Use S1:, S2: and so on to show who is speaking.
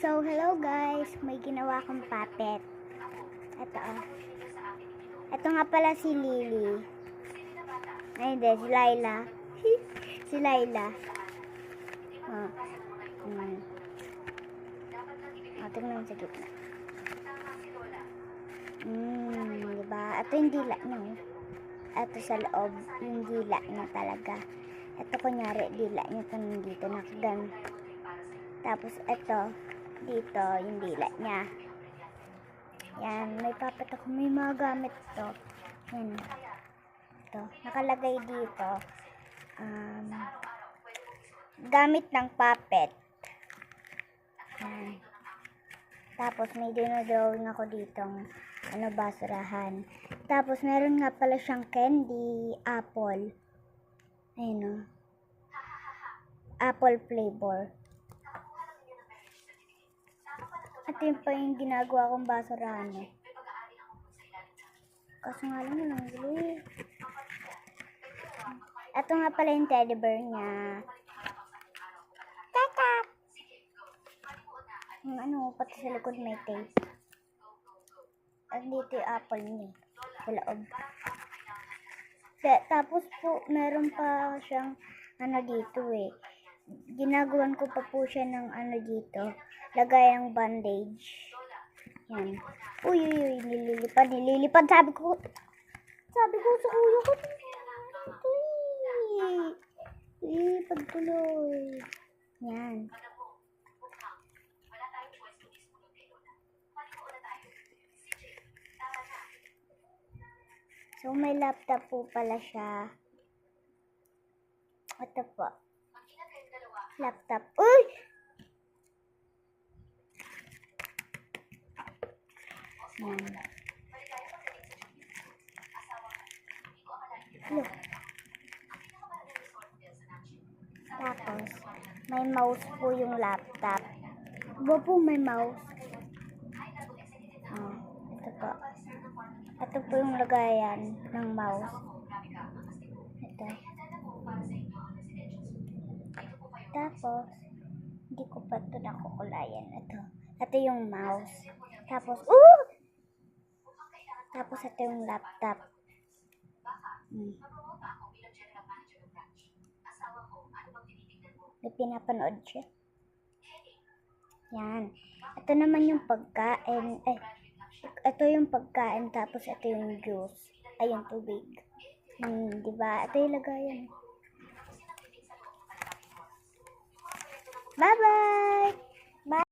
S1: So, hello guys. May ginawa akong puppet. Ito Ito nga pala si Lily. Ay, hindi. Si Laila. Si Laila. Oh. Tingnan mo sa gitna. Diba? Ito yung dila niya. Ito sa loob. Yung dila niya talaga. Ito kunyari, dila niya ito nandito nakagan. Tapos ito, dito, yung dila niya. Yan, may puppet ako. May mga gamit to. Yan. Ito, nakalagay dito. Gamit ng puppet. Yan. Tapos may dinodrawing ako ditong basurahan. Tapos meron nga pala siyang candy, apple. Ayun o. Apple flavor. At yun pa yung ginagawa kong basurahan eh. Kaso nga lang walang gulo. Ito nga pala yung teddy bear niya. Tatak! Pati sa likod may tape. At dito yung apple niya. Sa loob. Tapos po, meron pa siyang dito eh. Ginagawan ko pa po siya ng dito. Lagay ang bandage. Yan. Uy, nililipad. Sabi ko sa kuya ko. Lilipad tuloy. Yan. So, may laptop po pala siya. Ito po. Laptop. Uy! Yan. Look. Tapos, may mouse po yung laptop. Diba po may mouse? Ito po. Ito po yung lagayan ng mouse. Ito. Tapos, hindi ko pa ito nakukulayan. Ito yung mouse. Tapos, Tapos, ito yung laptop. May pinapanood siya. Yan. Ito naman yung pagkain. Ito yung pagkain. Tapos, ito yung juice. Ay, yung tubig. Diba? Ito yung lagayan. Bye-bye!